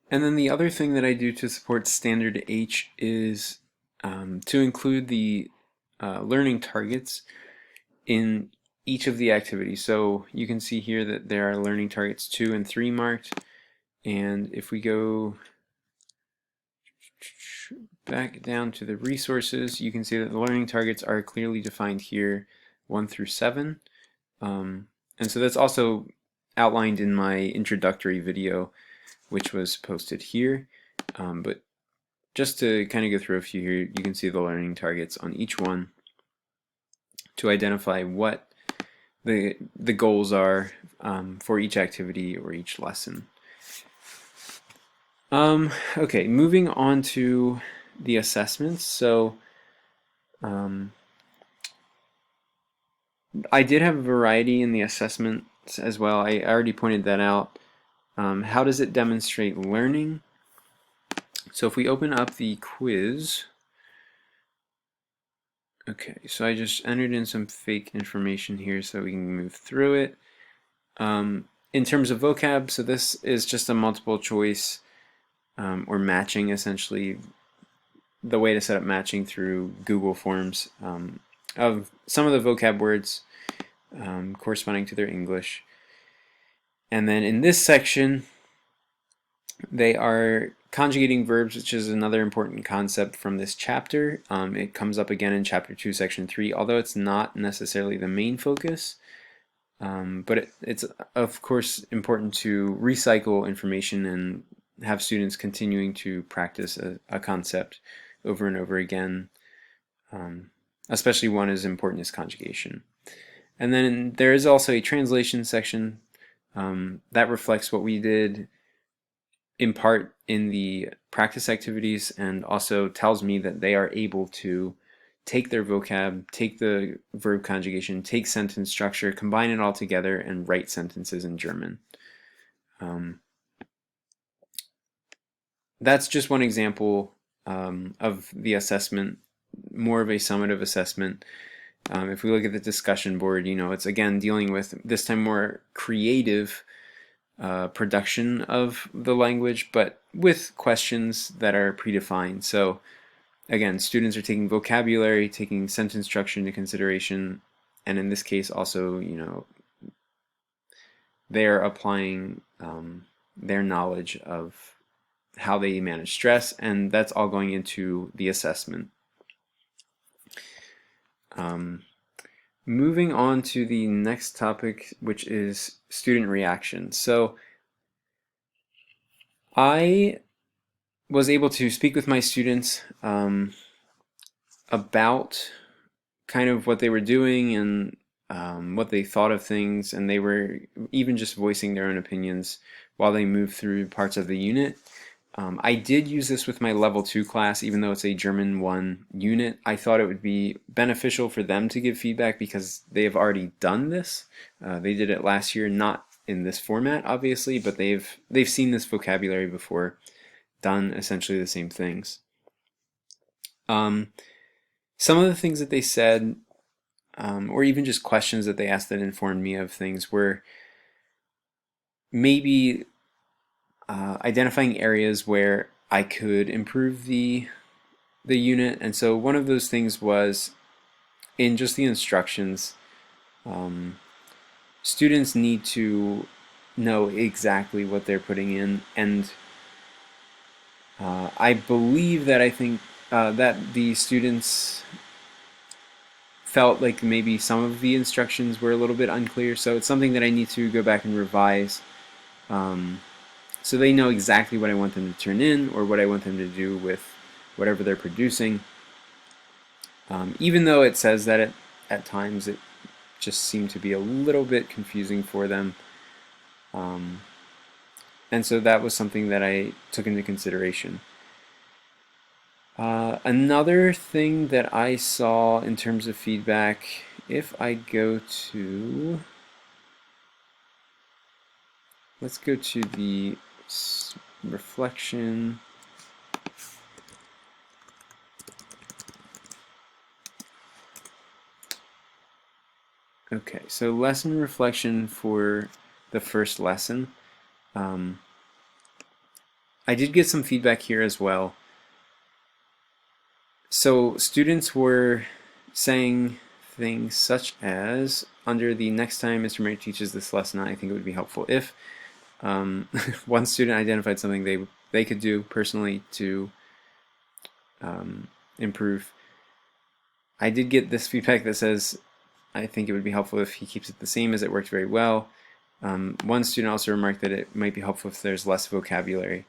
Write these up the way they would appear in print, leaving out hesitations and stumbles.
And then the other thing that I do to support standard H is to include the learning targets in each of the activities. So you can see here that there are learning targets 2 and 3 marked. And if we go back down to the resources, you can see that the learning targets are clearly defined here, 1 through 7. And so that's also outlined in my introductory video, which was posted here. But just to kind of go through a few here, you can see the learning targets on each one to identify what the goals are for each activity or each lesson. Okay, moving on to the assessments. So I did have a variety in the assessments as well. I already pointed that out. How does it demonstrate learning? So if we open up the quiz, okay, so I just entered in some fake information here so we can move through it. In terms of vocab, so this is just a multiple choice or matching, essentially, the way to set up matching through Google Forms of some of the vocab words corresponding to their English. And then in this section, they are conjugating verbs, which is another important concept from this chapter. It comes up again in chapter 2, section 3, although it's not necessarily the main focus. But it's of course important to recycle information and have students continuing to practice a concept over and over again, especially one as important as conjugation. And then there is also a translation section that reflects what we did in part in the practice activities and also tells me that they are able to take their vocab, take the verb conjugation, take sentence structure, combine it all together, and write sentences in German. That's just one example of the assessment, more of a summative assessment. If we look at the discussion board, it's again dealing with this time more creative production of the language, but with questions that are predefined. So again, students are taking vocabulary, taking sentence structure into consideration, and in this case also, they're applying their knowledge of how they manage stress, and that's all going into the assessment. Moving on to the next topic, which is student reaction. So I was able to speak with my students about kind of what they were doing and what they thought of things, and they were even just voicing their own opinions while they moved through parts of the unit. I did use this with my level 2 class, even though it's a German 1 unit. I thought it would be beneficial for them to give feedback because they have already done this. They did it last year, not in this format, obviously, but they've seen this vocabulary before, done essentially the same things. Some of the things that they said, or even just questions that they asked that informed me of things, were maybe identifying areas where I could improve the unit. And so one of those things was in just the instructions, students need to know exactly what they're putting in, and I believe that that the students felt like maybe some of the instructions were a little bit unclear, so it's something that I need to go back and revise so they know exactly what I want them to turn in or what I want them to do with whatever they're producing. Even though it says that at times it just seemed to be a little bit confusing for them. And so that was something that I took into consideration. Another thing that I saw in terms of feedback, if I go to, let's go to the reflection. Okay, so lesson reflection for the first lesson. I did get some feedback here as well. So students were saying things such as, under the next time Mr. Murray teaches this lesson, I think it would be helpful if one student identified something they could do personally to improve. I did get this feedback that says, I think it would be helpful if he keeps it the same as it worked very well. One student also remarked that it might be helpful if there's less vocabulary.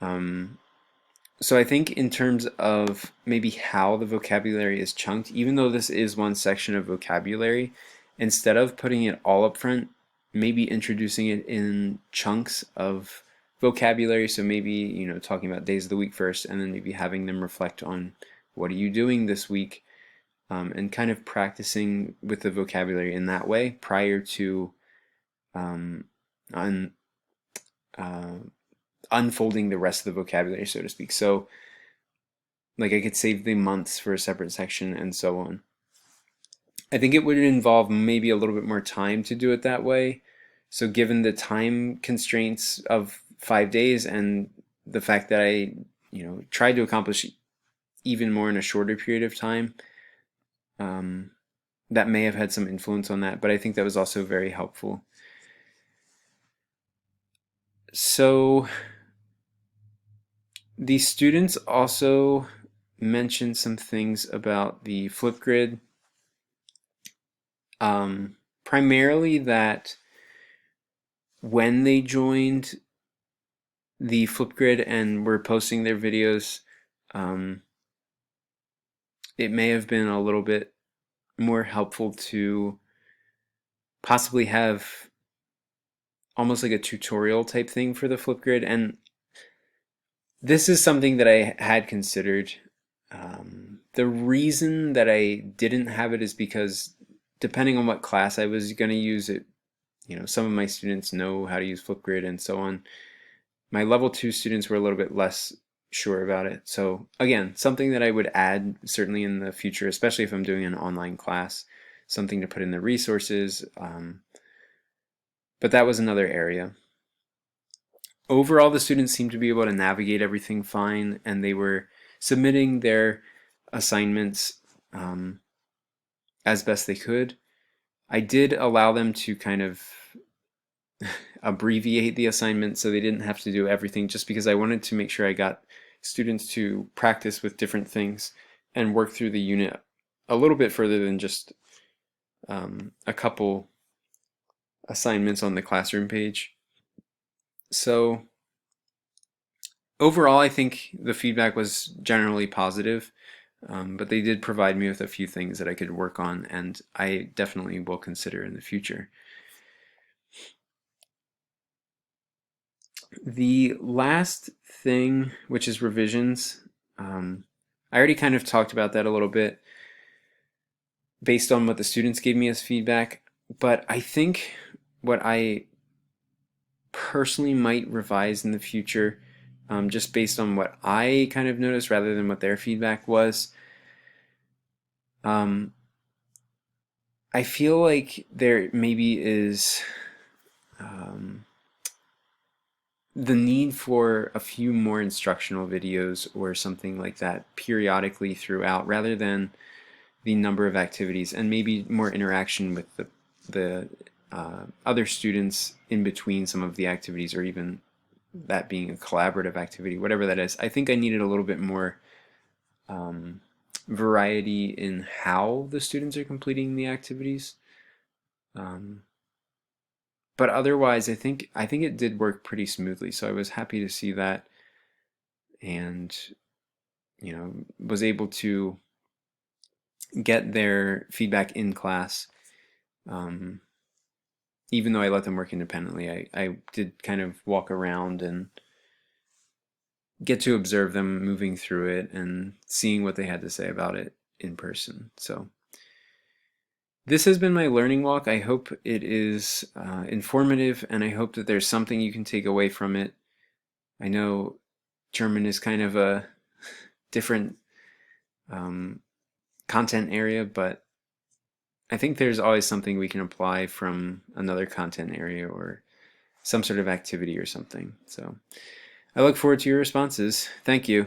So I think in terms of maybe how the vocabulary is chunked, even though this is one section of vocabulary, instead of putting it all up front, maybe introducing it in chunks of vocabulary. So maybe, talking about days of the week first, and then maybe having them reflect on what are you doing this week, and kind of practicing with the vocabulary in that way prior to unfolding the rest of the vocabulary, so to speak. So like I could save the months for a separate section and so on. I think it would involve maybe a little bit more time to do it that way. So given the time constraints of 5 days and the fact that I, tried to accomplish even more in a shorter period of time, that may have had some influence on that, but I think that was also very helpful. So the students also mentioned some things about the Flipgrid, primarily that when they joined the Flipgrid and were posting their videos, it may have been a little bit more helpful to possibly have almost like a tutorial type thing for the Flipgrid. And this is something that I had considered. The reason that I didn't have it is because depending on what class I was going to use it, some of my students know how to use Flipgrid and so on. My level 2 students were a little bit less sure about it. So again, something that I would add certainly in the future, especially if I'm doing an online class, something to put in the resources. But that was another area. Overall, the students seemed to be able to navigate everything fine, and they were submitting their assignments as best they could. I did allow them to kind of abbreviate the assignment so they didn't have to do everything, just because I wanted to make sure I got students to practice with different things and work through the unit a little bit further than just a couple assignments on the classroom page. So overall, I think the feedback was generally positive, but they did provide me with a few things that I could work on, and I definitely will consider in the future. The last thing, which is revisions, I already kind of talked about that a little bit based on what the students gave me as feedback, but I think what I personally might revise in the future, just based on what I kind of noticed rather than what their feedback was, I feel like there maybe is the need for a few more instructional videos or something like that periodically throughout, rather than the number of activities, and maybe more interaction with the other students in between some of the activities, or even that being a collaborative activity, whatever that is. I think I needed a little bit more variety in how the students are completing the activities. But otherwise, I think it did work pretty smoothly. So I was happy to see that, and was able to get their feedback in class. Even though I let them work independently, I did kind of walk around and get to observe them moving through it and seeing what they had to say about it in person. So this has been my learning walk. I hope it is informative, and I hope that there's something you can take away from it. I know German is kind of a different content area, but I think there's always something we can apply from another content area or some sort of activity or something. So I look forward to your responses. Thank you.